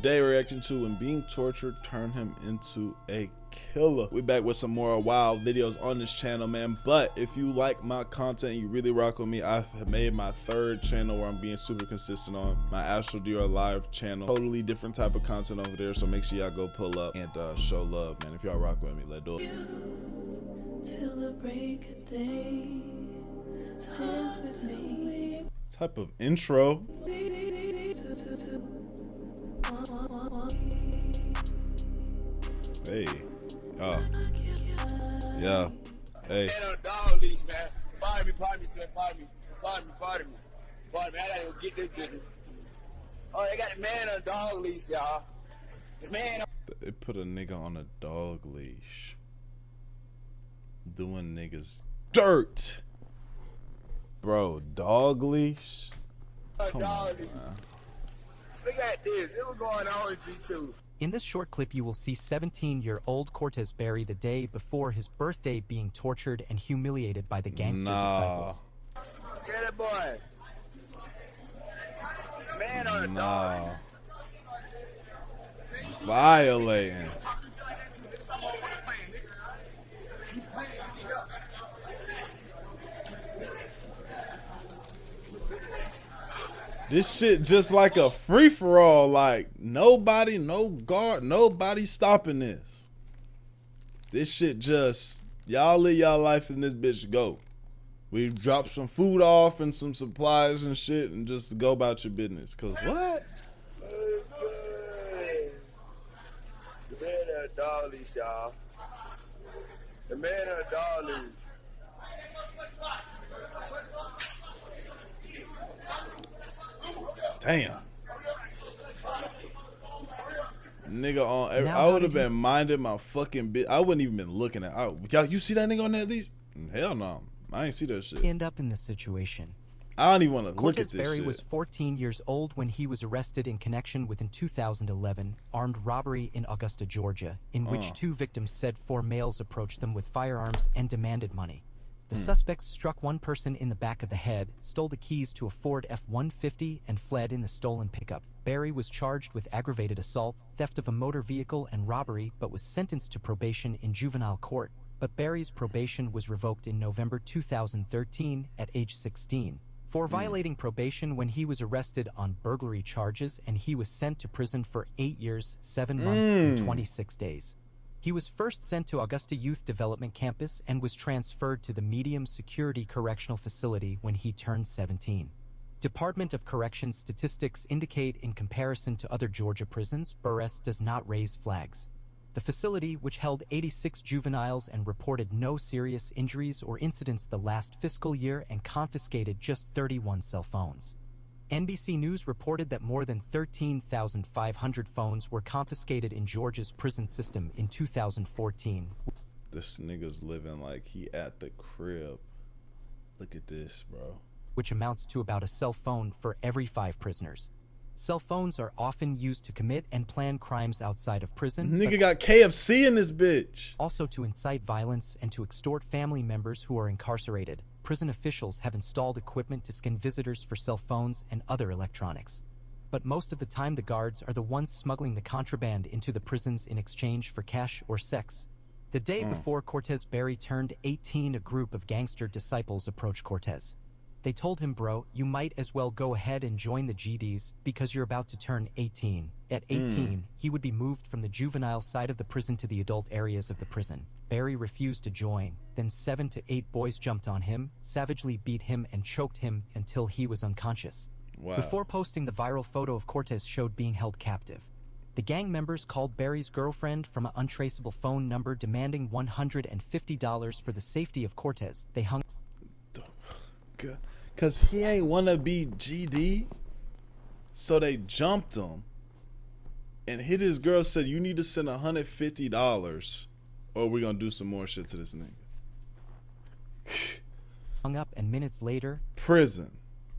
Today we're reacting to when being tortured turned him into a killer. We back with some more wild videos on this channel, man. But if you like my content and you really rock with me, I have made my third channel where I'm being super consistent on my Astral Dior live channel. Totally different type of content over there, so make sure y'all go pull up and show love, man. If y'all rock with me, let's do it. Till the break of day, dance with me. Type of intro. Hey, yeah, hey. Dog leash, man. Pardon me, pardon me. I gotta go get this business. Oh, they got the man on a dog leash, y'all. The man. They put a nigga on a dog leash, doing niggas dirt, bro. Dog leash. Come on, man. Look at this. It was going on in G2. In this short clip, you will see 17-year-old Cortez Barry the day before his birthday being tortured and humiliated by the gangster disciples. Get it, boy. Man on a dog. Violating. This shit just like a free-for-all, like nobody, no guard, nobody stopping this. This shit just, y'all live y'all life and this bitch go. We drop some food off and some supplies and shit and just go about your business. Cause what? The man on a dog leash, y'all. The man on a dog leash. Damn. Nigga on every, I would have been minding my fucking bit. I wouldn't even been looking at. Y'all, you see that nigga on that leash? Hell no. I ain't see that shit. End up in this situation. I don't even want to look at this Cortez Barry shit. was 14 years old when he was arrested in connection with an 2011 armed robbery in Augusta, Georgia, in which two victims said four males approached them with firearms and demanded money. The suspects struck one person in the back of the head, stole the keys to a Ford F-150, and fled in the stolen pickup. Barry was charged with aggravated assault, theft of a motor vehicle, and robbery, but was sentenced to probation in juvenile court. But Barry's probation was revoked in November 2013 at age 16 for violating probation when he was arrested on burglary charges, and he was sent to prison for 8 years, 7 months, and 26 days. He was first sent to Augusta Youth Development Campus and was transferred to the Medium Security Correctional Facility when he turned 17. Department of Corrections statistics indicate in comparison to other Georgia prisons, Burress does not raise flags. The facility, which held 86 juveniles and reported no serious injuries or incidents the last fiscal year and confiscated just 31 cell phones. NBC News reported that more than 13,500 phones were confiscated in Georgia's prison system in 2014. This nigga's living like he at the crib. Look at this, bro. Which amounts to about a cell phone for every 5 prisoners. Cell phones are often used to commit and plan crimes outside of prison. Nigga got KFC in this bitch. Also to incite violence and to extort family members who are incarcerated. Prison officials have installed equipment to scan visitors for cell phones and other electronics. But most of the time the guards are the ones smuggling the contraband into the prisons in exchange for cash or sex. The day before Cortez Barry turned 18, a group of gangster disciples approached Cortez. They told him, bro, you might as well go ahead and join the GDs because you're about to turn 18. At 18, he would be moved from the juvenile side of the prison to the adult areas of the prison. Barry refused to join. Then 7 to 8 boys jumped on him, savagely beat him, and choked him until he was unconscious. Wow. Before posting the viral photo of Cortez showed being held captive. The gang members called Barry's girlfriend from an untraceable phone number demanding $150 for the safety of Cortez. They hung... Cause he ain't wanna be GD, so they jumped him and hit his girl, said you need to send $150 or we're gonna do some more shit to this nigga. Hung up, and minutes later, prison.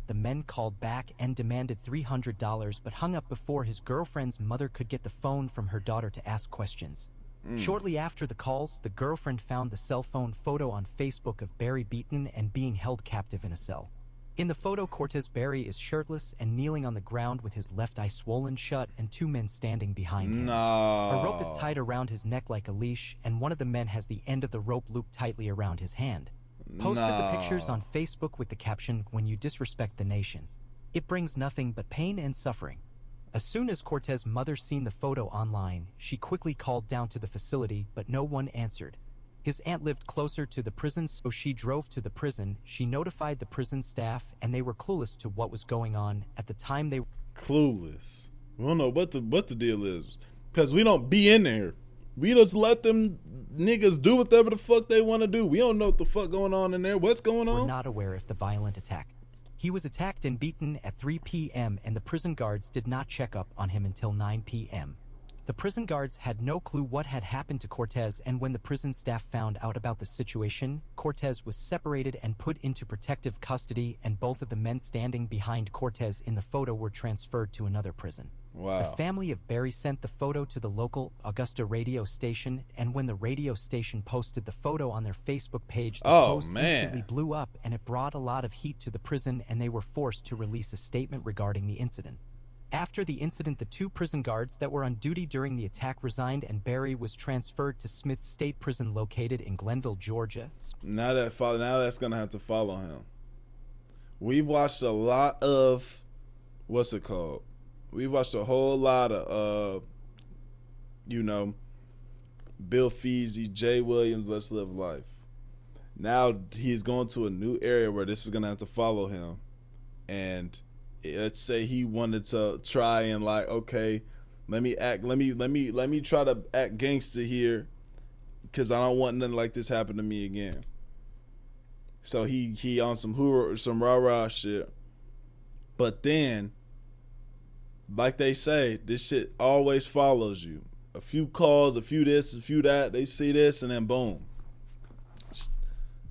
The men called back and demanded $300 but hung up before his girlfriend's mother could get the phone from her daughter to ask questions. Shortly after the calls, the girlfriend found the cell phone photo on Facebook of Barry beaten and being held captive in a cell. In the photo, Cortez Berry is shirtless and kneeling on the ground with his left eye swollen shut and two men standing behind him. No. A rope is tied around his neck like a leash, and one of the men has the end of the rope looped tightly around his hand. Posted the pictures on Facebook with the caption, "When you disrespect the nation, it brings nothing but pain and suffering." As soon as Cortez's mother seen the photo online, she quickly called down to the facility, but no one answered. His aunt lived closer to the prison, so she drove to the prison. She notified the prison staff, and they were clueless to what was going on. At the time, they clueless. We don't know what the deal is, because we don't be in there. We just let them niggas do whatever the fuck they want to do. We don't know what the fuck going on in there. What's going on? were not aware of the violent attack. He was attacked and beaten at 3 p.m., and the prison guards did not check up on him until 9 p.m. The prison guards had no clue what had happened to Cortez, and when the prison staff found out about the situation, Cortez was separated and put into protective custody, and both of the men standing behind Cortez in the photo were transferred to another prison. Wow. The family of Berry sent the photo to the local Augusta radio station, and when the radio station posted the photo on their Facebook page, the post instantly blew up, and it brought a lot of heat to the prison, and they were forced to release a statement regarding the incident. After the incident, the 2 prison guards that were on duty during the attack resigned, and Berry was transferred to Smith State Prison located in Glenville, Georgia. Now that's gonna have to follow him. We've watched a lot of, what's it called? We've watched a whole lot of, Bill Feasy, Jay Williams, Let's Live Life. Now he's going to a new area where this is gonna have to follow him, and let's say he wanted to try and like, okay, let me try to act gangster here, because I don't want nothing like this happen to me again. So he on some rah-rah shit. But then, like they say, this shit always follows you. A few calls, a few this, a few that, they see this, and then boom.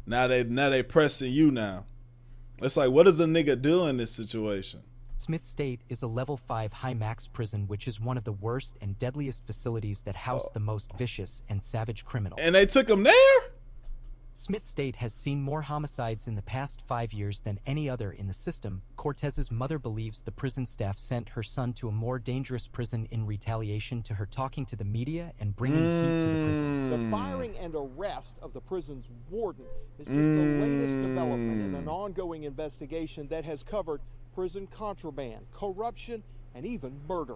Now they pressing you now. It's like, what does a nigga do in this situation? Smith State is a level 5 high max prison, which is one of the worst and deadliest facilities that house the most vicious and savage criminals. And they took him there? Smith State has seen more homicides in the past 5 years than any other in the system. Cortez's mother believes the prison staff sent her son to a more dangerous prison in retaliation to her talking to the media and bringing heat to the prison. The firing and arrest of the prison's warden is just the latest development in an ongoing investigation that has covered prison contraband, corruption, and even murder.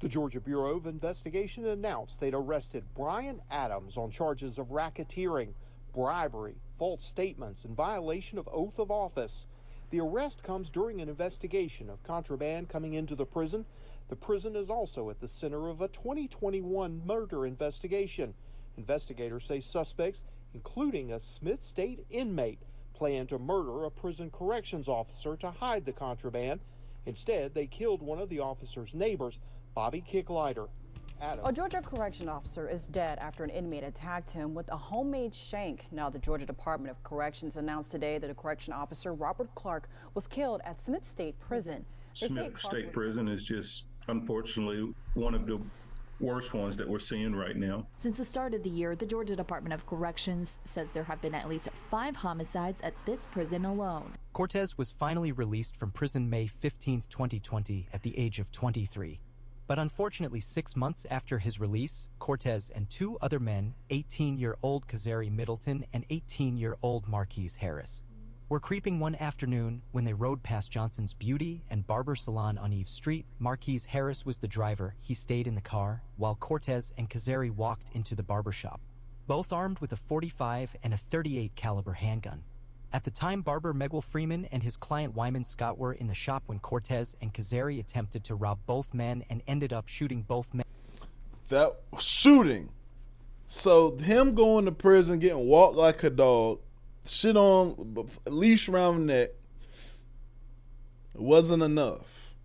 The Georgia Bureau of Investigation announced they'd arrested Brian Adams on charges of racketeering, bribery, false statements, and violation of oath of office. The arrest comes during an investigation of contraband coming into the prison. The prison is also at the center of a 2021 murder investigation. Investigators say suspects, including a Smith State inmate, plan to murder a prison corrections officer to hide the contraband. Instead, they killed one of the officer's neighbors, Bobby Kicklighter. A Georgia correction officer is dead after an inmate attacked him with a homemade shank. Now, the Georgia Department of Corrections announced today that a correction officer, Robert Clark, was killed at Smith State Prison. Smith State Prison is just, unfortunately, one of the worst ones that we're seeing right now. Since the start of the year, the Georgia Department of Corrections says there have been at least 5 homicides at this prison alone. Cortez was finally released from prison May 15, 2020, at the age of 23. But unfortunately, 6 months after his release, Cortez and 2 other men, 18-year-old Kazari Middleton and 18-year-old Marquise Harris, were creeping one afternoon when they rode past Johnson's Beauty and Barber Salon on Eve Street. Marquise Harris was the driver. He stayed in the car, while Cortez and Kazari walked into the barbershop, both armed with a .45 and a .38 caliber handgun. At the time, barber Megwell Freeman and his client Wyman Scott were in the shop when Cortez and Kazari attempted to rob both men and ended up shooting both men. That shooting. So him going to prison, getting walked like a dog, shit on, leash around the neck, wasn't enough.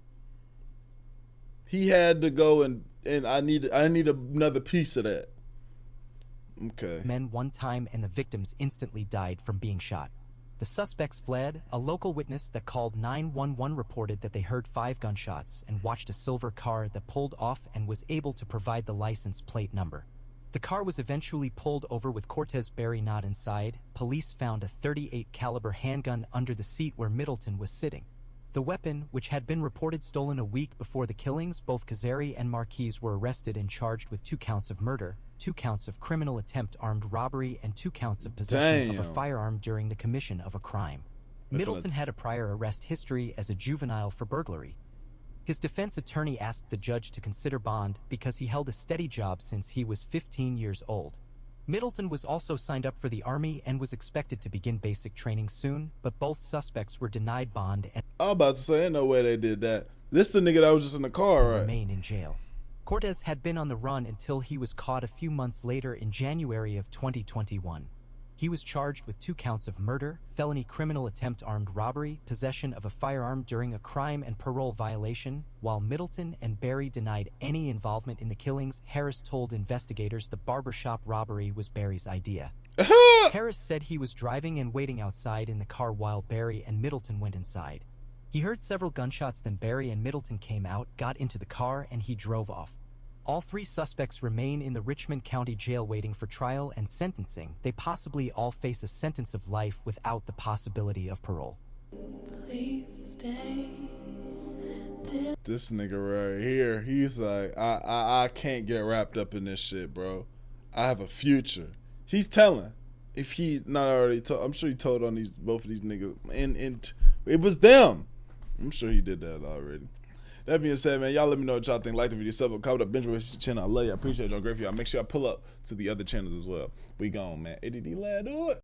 He had to go and I need another piece of that. Okay. Men one time, and the victims instantly died from being shot. The suspects fled. A local witness that called 911 reported that they heard 5 gunshots and watched a silver car that pulled off and was able to provide the license plate number. The car was eventually pulled over with Cortez Barry not inside. Police found a .38 caliber handgun under the seat where Middleton was sitting. The weapon, which had been reported stolen a week before the killings, both Kazari and Marquise were arrested and charged with 2 counts of murder, 2 counts of criminal attempt armed robbery, and 2 counts of possession of a firearm during the commission of a crime. Middleton had a prior arrest history as a juvenile for burglary. His defense attorney asked the judge to consider bond because he held a steady job since he was 15 years old. Middleton was also signed up for the Army and was expected to begin basic training soon, but both suspects were denied bond and I was about to say, ain't no way they did that. This the nigga that was just in the car, right? remain in jail. Cortez had been on the run until he was caught a few months later in January of 2021. He was charged with 2 counts of murder, felony criminal attempt armed robbery, possession of a firearm during a crime, and parole violation. While Middleton and Barry denied any involvement in the killings, Harris told investigators the barbershop robbery was Barry's idea. Harris said he was driving and waiting outside in the car while Barry and Middleton went inside. He heard several gunshots, then Barry and Middleton came out, got into the car, and he drove off. All 3 suspects remain in the Richmond County Jail waiting for trial and sentencing. They possibly all face a sentence of life without the possibility of parole. Please stay. This nigga right here, he's like, I can't get wrapped up in this shit, bro. I have a future. He's telling. If he not already told, I'm sure he told on both of these niggas, and it was them. I'm sure he did that already. That being said, man, y'all let me know what y'all think. Like the video, sub, comment up, binge watch the channel. I love you. I appreciate y'all. Great for y'all. Make sure y'all pull up to the other channels as well. We gone, man. ADD lad, do it.